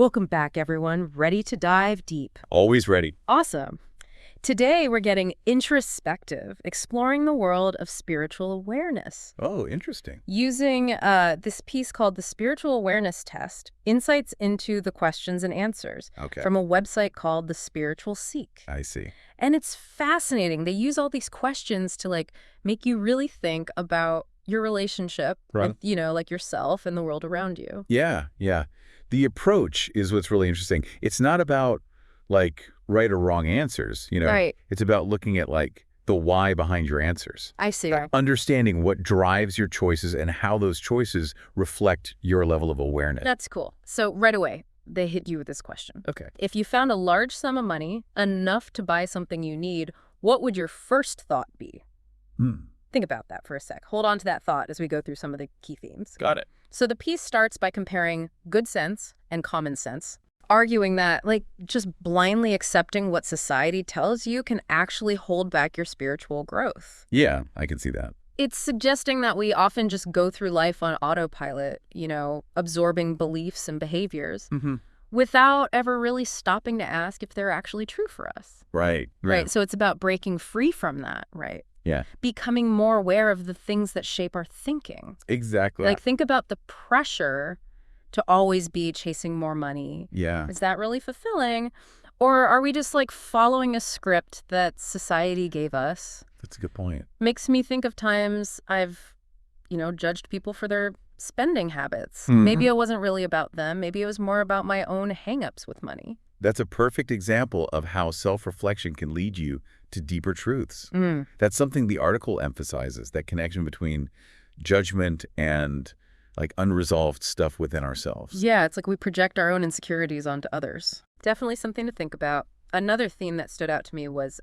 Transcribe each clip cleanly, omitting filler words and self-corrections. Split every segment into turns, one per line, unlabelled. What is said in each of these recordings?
Welcome back, everyone. Ready to dive deep.
Always ready.
Awesome. Today, we're getting introspective, exploring the world of spiritual awareness.
Oh, interesting.
Using this piece called the Spiritual Awareness Test, insights into the questions and answers
Okay.
from a website called The Spiritual Seek.
I see.
And it's fascinating. They use all these questions to make you really think about your relationship
Right.
with, like yourself and the world around you.
Yeah, yeah. The approach is what's really interesting. It's not about right or wrong answers,
Right.
It's about looking at the why behind your answers.
I see.
Understanding what drives your choices and how those choices reflect your level of awareness.
That's cool. So right away, they hit you with this question.
Okay.
If you found a large sum of money, enough to buy something you need, what would your first thought be? Think about that for a sec. Hold on to that thought as we go through some of the key themes.
Got it.
So the piece starts by comparing good sense and common sense, arguing that just blindly accepting what society tells you can actually hold back your spiritual growth.
Yeah, I can see that.
It's suggesting that we often just go through life on autopilot, absorbing beliefs and behaviors without ever really stopping to ask if they're actually true for us.
Right.
Right. So it's about breaking free from that, right?
Yeah.
Becoming more aware of the things that shape our thinking.
Exactly.
Think about the pressure to always be chasing more money.
Yeah.
Is that really fulfilling? Or are we just following a script that society gave us?
That's a good point.
Makes me think of times I've, judged people for their spending habits. Maybe it wasn't really about them. Maybe it was more about my own hangups with money.
That's a perfect example of how self-reflection can lead you to deeper truths. That's something the article emphasizes, that connection between judgment and unresolved stuff within ourselves.
Yeah, it's like we project our own insecurities onto others. Definitely something to think about. Another theme that stood out to me was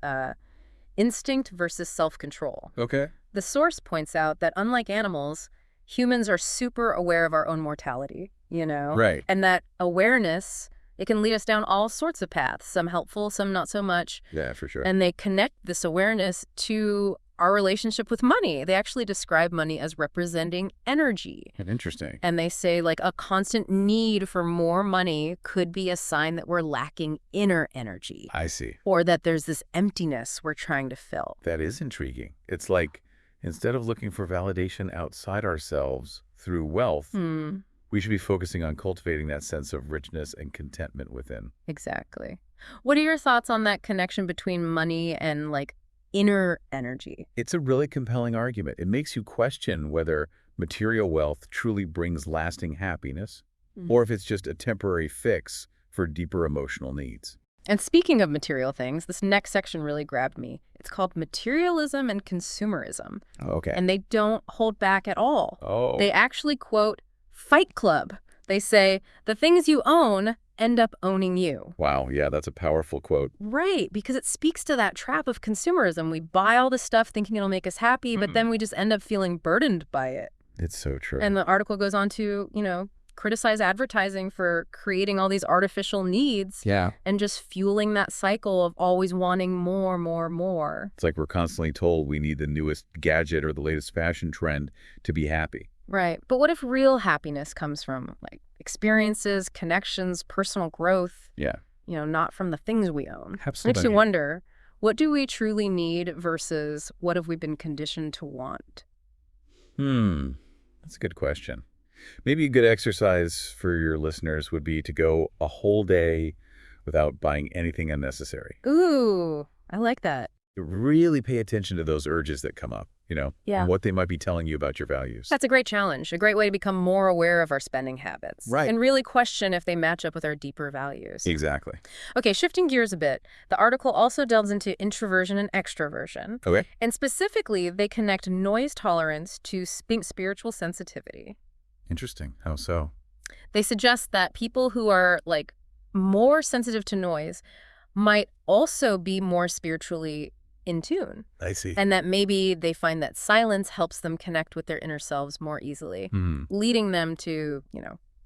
instinct versus self-control.
Okay.
The source points out that unlike animals, humans are super aware of our own mortality,
Right.
And that awareness, it can lead us down all sorts of paths, some helpful, some not so much.
Yeah, for sure.
And they connect this awareness to our relationship with money. They actually describe money as representing energy.
Interesting.
And they say a constant need for more money could be a sign that we're lacking inner energy.
I see.
Or that there's this emptiness we're trying to fill.
That is intriguing. It's instead of looking for validation outside ourselves through wealth, we should be focusing on cultivating that sense of richness and contentment within.
Exactly. What are your thoughts on that connection between money and inner energy?
It's a really compelling argument. It makes you question whether material wealth truly brings lasting happiness or if it's just a temporary fix for deeper emotional needs.
And speaking of material things, this next section really grabbed me. It's called Materialism and Consumerism.
Oh, okay.
And they don't hold back at all.
Oh.
They actually quote Fight Club. They say, the things you own end up owning you.
Wow, yeah, that's a powerful quote.
Right, because it speaks to that trap of consumerism. We buy all this stuff thinking it'll make us happy, but then we just end up feeling burdened by it.
It's so true.
And the article goes on to, criticize advertising for creating all these artificial needs and just fueling that cycle of always wanting more, more, more.
It's like we're constantly told we need the newest gadget or the latest fashion trend to be happy.
Right. But what if real happiness comes from experiences, connections, personal growth?
Yeah.
Not from the things we own.
Absolutely.
Makes you wonder, what do we truly need versus what have we been conditioned to want?
That's a good question. Maybe a good exercise for your listeners would be to go a whole day without buying anything unnecessary.
Ooh, I like that.
Really pay attention to those urges that come up,
Yeah.
and what they might be telling you about your values.
That's a great challenge, a great way to become more aware of our spending habits.
Right.
And really question if they match up with our deeper values.
Exactly.
Okay, shifting gears a bit, the article also delves into introversion and extroversion.
Okay.
And specifically, they connect noise tolerance to spiritual sensitivity.
Interesting. How so?
They suggest that people who are more sensitive to noise might also be more spiritually in tune.
I see.
And that maybe they find that silence helps them connect with their inner selves more easily, leading them to,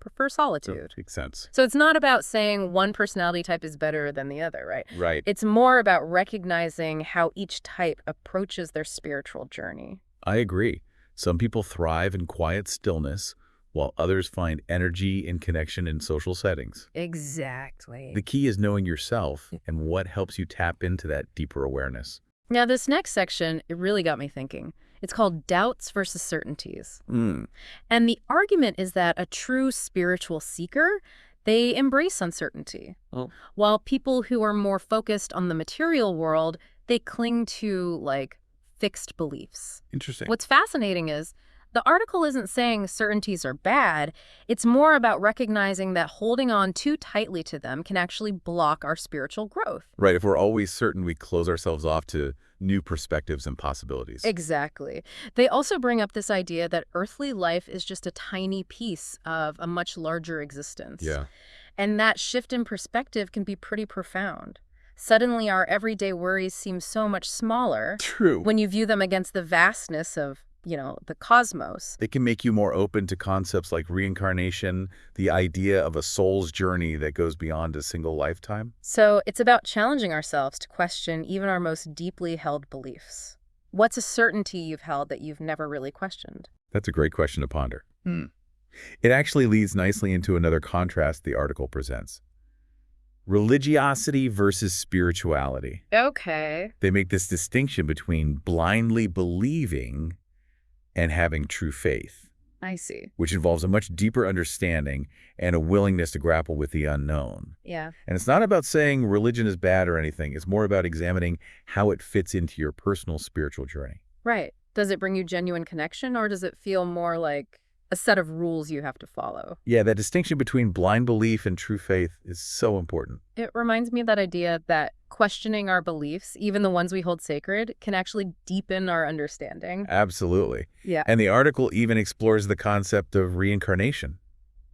prefer solitude.
That makes sense.
So it's not about saying one personality type is better than the other, right?
Right.
It's more about recognizing how each type approaches their spiritual journey.
I agree. Some people thrive in quiet stillness, while others find energy and connection in social settings.
Exactly.
The key is knowing yourself and what helps you tap into that deeper awareness.
Now, this next section, it really got me thinking. It's called doubts versus certainties.
Mm.
And the argument is that a true spiritual seeker, they embrace uncertainty.
Oh.
While people who are more focused on the material world, they cling to, like, fixed beliefs.
Interesting.
What's fascinating is the article isn't saying certainties are bad. It's more about recognizing that holding on too tightly to them can actually block our spiritual growth.
Right, if we're always certain, we close ourselves off to new perspectives and possibilities.
Exactly. They also bring up this idea that earthly life is just a tiny piece of a much larger existence.
Yeah.
And that shift in perspective can be pretty profound. Suddenly, our everyday worries seem so much smaller
True.
when you view them against the vastness of, the cosmos.
They can make you more open to concepts like reincarnation, the idea of a soul's journey that goes beyond a single lifetime.
So it's about challenging ourselves to question even our most deeply held beliefs. What's a certainty you've held that you've never really questioned?
That's a great question to ponder. It actually leads nicely into another contrast the article presents. Religiosity versus spirituality.
Okay.
They make this distinction between blindly believing and having true faith,
I see.
which involves a much deeper understanding and a willingness to grapple with the unknown.
Yeah.
And it's not about saying religion is bad or anything. It's more about examining how it fits into your personal spiritual journey.
Right. Does it bring you genuine connection, or does it feel more like a set of rules you have to follow?
Yeah, that distinction between blind belief and true faith is so important.
It reminds me of that idea that questioning our beliefs, even the ones we hold sacred, can actually deepen our understanding.
Absolutely.
Yeah.
And the article even explores the concept of reincarnation,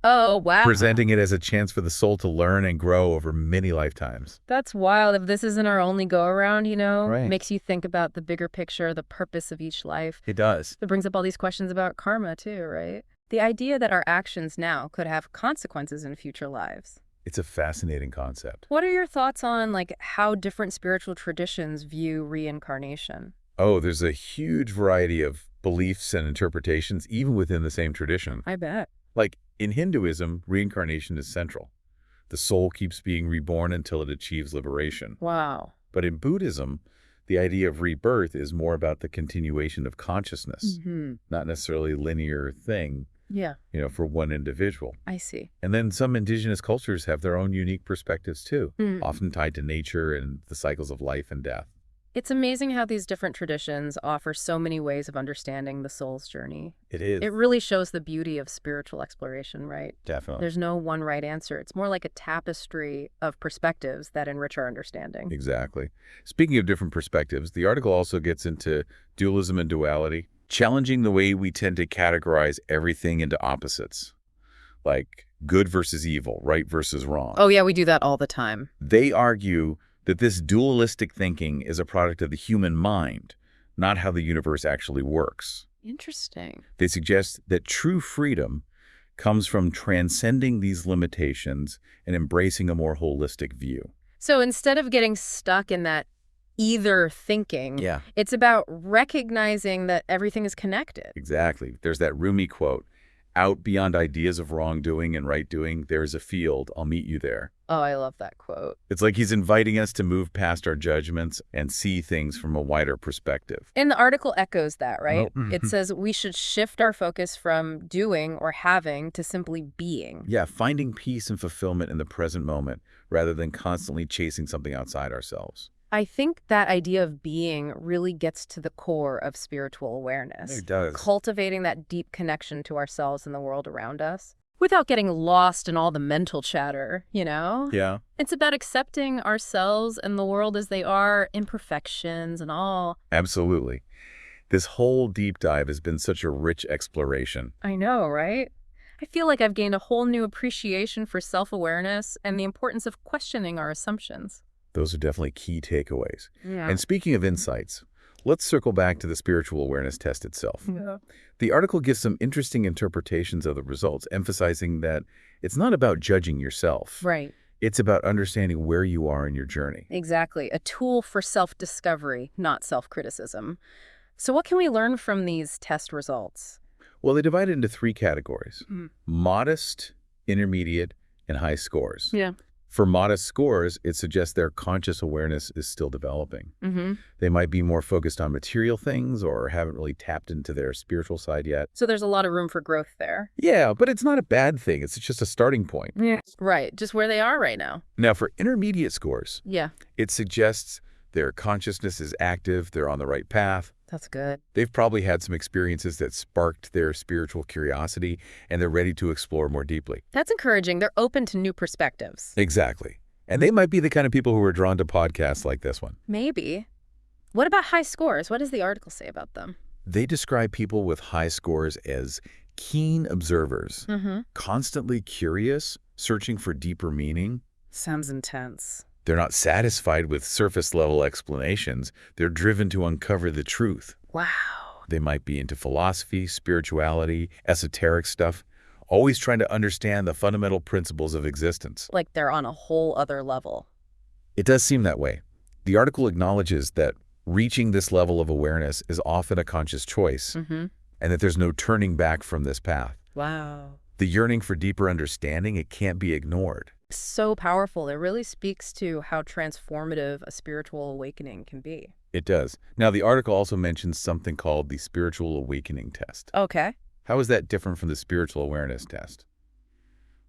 Oh, wow.
presenting it as a chance for the soul to learn and grow over many lifetimes.
That's wild. If this isn't our only go-around,
Right.
makes you think about the bigger picture, the purpose of each life.
It does.
It brings up all these questions about karma, too, right? The idea that our actions now could have consequences in future lives.
It's a fascinating concept.
What are your thoughts on, how different spiritual traditions view reincarnation?
Oh, there's a huge variety of beliefs and interpretations, even within the same tradition.
I bet.
Like in Hinduism, reincarnation is central. The soul keeps being reborn until it achieves liberation.
Wow.
But in Buddhism, the idea of rebirth is more about the continuation of consciousness, not necessarily a linear thing,
Yeah,
for one individual.
I see.
And then some indigenous cultures have their own unique perspectives too,
Mm.
often tied to nature and the cycles of life and death.
It's amazing how these different traditions offer so many ways of understanding the soul's journey.
It is.
It really shows the beauty of spiritual exploration, right?
Definitely.
There's no one right answer. It's more like a tapestry of perspectives that enrich our understanding.
Exactly. Speaking of different perspectives, the article also gets into dualism and duality, challenging the way we tend to categorize everything into opposites, like good versus evil, right versus wrong.
Oh, yeah, we do that all the time.
They argue that this dualistic thinking is a product of the human mind, not how the universe actually works.
Interesting.
They suggest that true freedom comes from transcending these limitations and embracing a more holistic view.
So instead of getting stuck in that either thinking,
Yeah,
it's about recognizing that everything is connected.
exactly. There's that Rumi quote, "Out beyond ideas of wrongdoing and right doing, there is a field. I'll meet you there."
Oh, I love that quote.
It's like he's inviting us to move past our judgments and see things from a wider perspective.
And the article echoes that, right?
Oh,
It says we should shift our focus from doing or having to simply being.
Yeah, finding peace and fulfillment in the present moment rather than constantly chasing something outside ourselves.
I think that idea of being really gets to the core of spiritual awareness.
It does.
Cultivating that deep connection to ourselves and the world around us without getting lost in all the mental chatter,
Yeah.
It's about accepting ourselves and the world as they are, imperfections and all.
Absolutely. This whole deep dive has been such a rich exploration.
I know, right? I feel like I've gained a whole new appreciation for self-awareness and the importance of questioning our assumptions.
Those are definitely key takeaways.
Yeah.
And speaking of insights, let's circle back to the spiritual awareness test itself.
Yeah.
The article gives some interesting interpretations of the results, emphasizing that it's not about judging yourself.
Right.
It's about understanding where you are in your journey.
Exactly. A tool for self-discovery, not self-criticism. So what can we learn from these test results?
Well, they divide it into three categories:
Mm.
modest, intermediate, and high scores.
Yeah.
For modest scores, it suggests their conscious awareness is still developing.
Mm-hmm.
They might be more focused on material things or haven't really tapped into their spiritual side yet.
So there's a lot of room for growth there.
Yeah, but it's not a bad thing. It's just a starting point.
Yeah. Right. Just where they are right now.
Now, for intermediate scores,
Yeah.
it suggests their consciousness is active, they're on the right path.
That's good.
They've probably had some experiences that sparked their spiritual curiosity, and they're ready to explore more deeply.
That's encouraging. They're open to new perspectives.
Exactly. And they might be the kind of people who are drawn to podcasts like this one.
Maybe. What about high scores? What does the article say about them?
They describe people with high scores as keen observers,
Mm-hmm.
constantly curious, searching for deeper meaning.
Sounds intense.
They're not satisfied with surface-level explanations. They're driven to uncover the truth.
Wow.
They might be into philosophy, spirituality, esoteric stuff, always trying to understand the fundamental principles of existence.
Like they're on a whole other level.
It does seem that way. The article acknowledges that reaching this level of awareness is often a conscious choice,
Mm-hmm.
and that there's no turning back from this path.
Wow.
The yearning for deeper understanding, it can't be ignored.
So powerful. It really speaks to how transformative a spiritual awakening can be.
It does. Now, the article also mentions something called the spiritual awakening test.
Okay.
How is that different from the spiritual awareness test?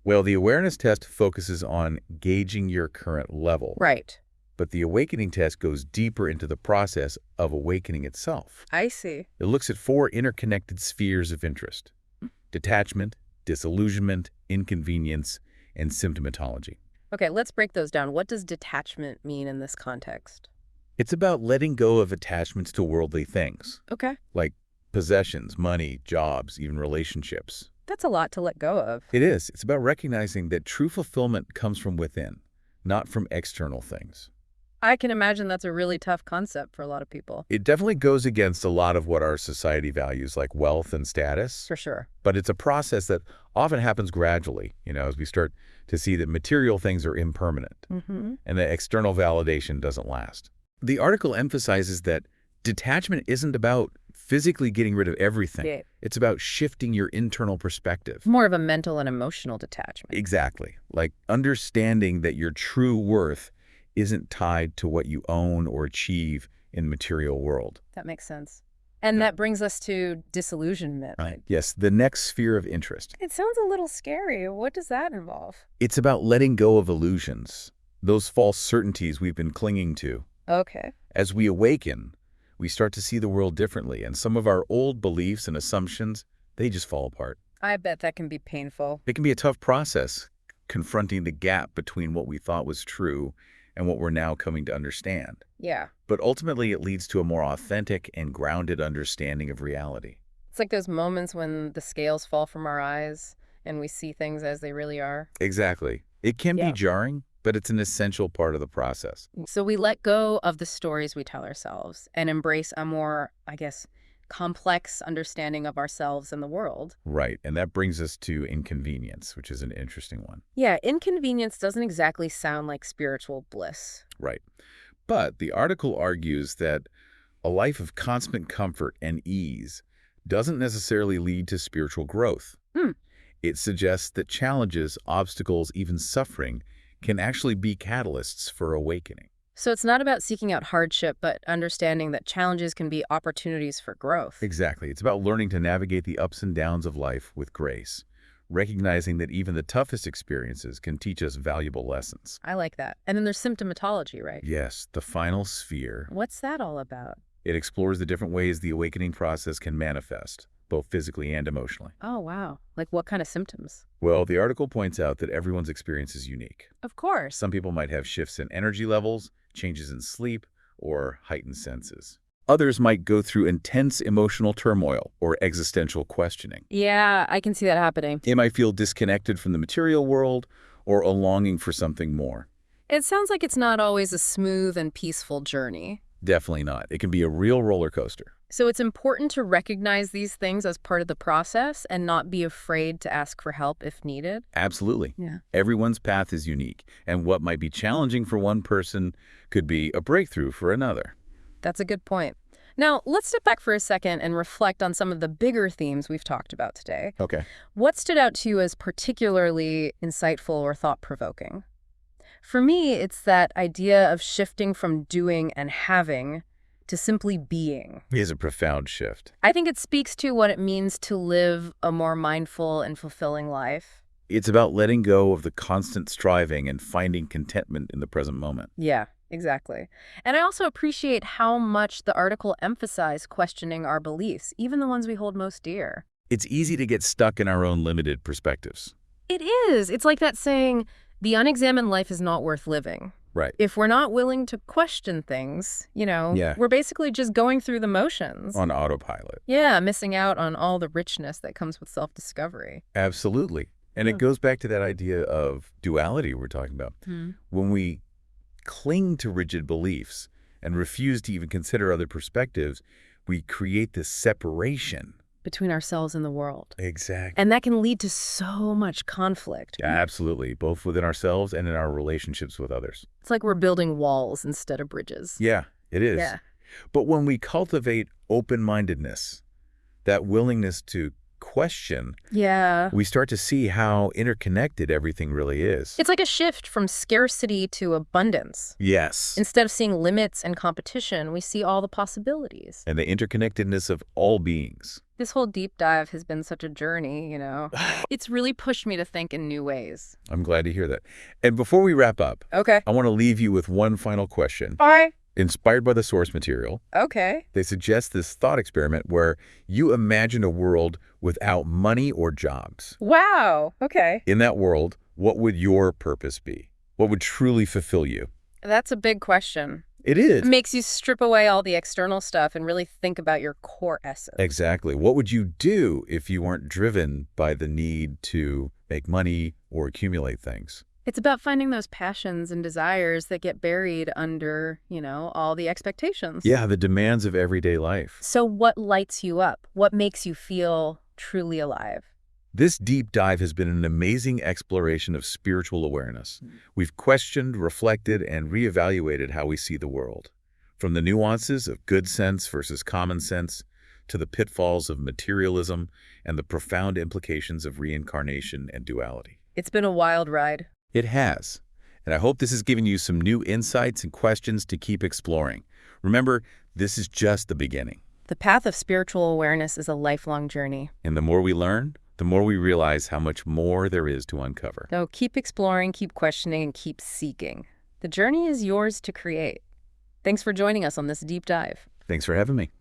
Well, the awareness test focuses on gauging your current level.
Right.
But the awakening test goes deeper into the process of awakening itself.
I see.
It looks at 4 interconnected spheres of interest: detachment, disillusionment, inconvenience, and symptomatology.
Okay, let's break those down. What does detachment mean in this context?
It's about letting go of attachments to worldly things,
Okay.
like possessions, money, jobs, even relationships.
That's a lot to let go of.
It is. It's about recognizing that true fulfillment comes from within, not from external things.
I can imagine that's a really tough concept for a lot of people.
It definitely goes against a lot of what our society values, like wealth and status.
For sure.
But it's a process that often happens gradually, as we start to see that material things are impermanent
Mm-hmm.
and that external validation doesn't last. The article emphasizes that detachment isn't about physically getting rid of everything.
Yeah.
It's about shifting your internal perspective.
More of a mental and emotional detachment.
Exactly. Like understanding that your true worth isn't tied to what you own or achieve in the material world.
That makes sense. And that brings us to disillusionment.
Right. Yes, the next sphere of interest.
It sounds a little scary. What does that involve?
It's about letting go of illusions, those false certainties we've been clinging to.
Okay.
As we awaken, we start to see the world differently, and some of our old beliefs and assumptions, they just fall apart.
I bet that can be painful.
It can be a tough process, confronting the gap between what we thought was true and what we're now coming to understand.
Yeah.
But ultimately, it leads to a more authentic and grounded understanding of reality.
It's like those moments when the scales fall from our eyes and we see things as they really are.
Exactly. It can
Yeah.
be jarring, but it's an essential part of the process.
So we let go of the stories we tell ourselves and embrace a more, I guess, complex understanding of ourselves and the world.
Right. And that brings us to inconvenience, which is an interesting one.
Yeah, inconvenience doesn't exactly sound like spiritual bliss.
Right. But the article argues that a life of constant comfort and ease doesn't necessarily lead to spiritual growth.
Hmm.
It suggests that challenges, obstacles, even suffering can actually be catalysts for awakening.
So it's not about seeking out hardship, but understanding that challenges can be opportunities for growth.
Exactly. It's about learning to navigate the ups and downs of life with grace, recognizing that even the toughest experiences can teach us valuable lessons.
I like that. And then there's symptomatology, right?
Yes, the final sphere.
What's that all about?
It explores the different ways the awakening process can manifest, both physically and emotionally.
Oh, wow. Like what kind of symptoms?
Well, the article points out that everyone's experience is unique.
Of course.
Some people might have shifts in energy levels, changes in sleep, or heightened senses. Others might go through intense emotional turmoil or existential questioning.
Yeah, I can see that happening.
They might feel disconnected from the material world or a longing for something more.
It sounds like it's not always a smooth and peaceful journey.
Definitely not. It can be a real roller coaster.
So it's important to recognize these things as part of the process and not be afraid to ask for help if needed.
Absolutely.
Yeah.
Everyone's path is unique, and what might be challenging for one person could be a breakthrough for another.
That's a good point. Now, let's step back for a second and reflect on some of the bigger themes we've talked about today.
Okay.
What stood out to you as particularly insightful or thought-provoking? For me, it's that idea of shifting from doing and having to simply being.
It is a profound shift.
I think it speaks to what it means to live a more mindful and fulfilling life.
It's about letting go of the constant striving and finding contentment in the present moment.
Yeah, exactly. And I also appreciate how much the article emphasized questioning our beliefs, even the ones we hold most dear.
It's easy to get stuck in our own limited perspectives.
It is. It's like that saying, the unexamined life is not worth living.
Right.
If we're not willing to question things,
Yeah.
we're basically just going through the motions.
On autopilot.
Yeah, missing out on all the richness that comes with self-discovery.
Absolutely. And it goes back to that idea of duality we're talking about. When we cling to rigid beliefs and refuse to even consider other perspectives, we create this separation.
Between ourselves and the world.
Exactly.
And that can lead to so much conflict.
Yeah, absolutely, both within ourselves and in our relationships with others.
It's like we're building walls instead of bridges.
Yeah, it is.
Yeah.
But when we cultivate open-mindedness, that willingness to question,
Yeah.
we start to see how interconnected everything really is.
It's like a shift from scarcity to abundance.
Yes.
Instead of seeing limits and competition, we see all the possibilities.
And the interconnectedness of all beings.
This whole deep dive has been such a journey, It's really pushed me to think in new ways.
I'm glad to hear that. And before we wrap up,
Okay.
I want to leave you with one final question.
All right.
Inspired by the source material,
Okay.
they suggest this thought experiment where you imagine a world without money or jobs.
Wow. Okay.
In that world, what would your purpose be? What would truly fulfill you?
That's a big question.
It is.
It makes you strip away all the external stuff and really think about your core essence.
Exactly. What would you do if you weren't driven by the need to make money or accumulate things?
It's about finding those passions and desires that get buried under, all the expectations.
Yeah, the demands of everyday life.
So what lights you up? What makes you feel truly alive?
This deep dive has been an amazing exploration of spiritual awareness. We've questioned, reflected, and reevaluated how we see the world. From the nuances of good sense versus common sense, to the pitfalls of materialism and the profound implications of reincarnation and duality.
It's been a wild ride.
It has. And I hope this has given you some new insights and questions to keep exploring. Remember, this is just the beginning.
The path of spiritual awareness is a lifelong journey.
And the more we learn, the more we realize how much more there is to uncover.
So keep exploring, keep questioning, and keep seeking. The journey is yours to create. Thanks for joining us on this deep dive.
Thanks for having me.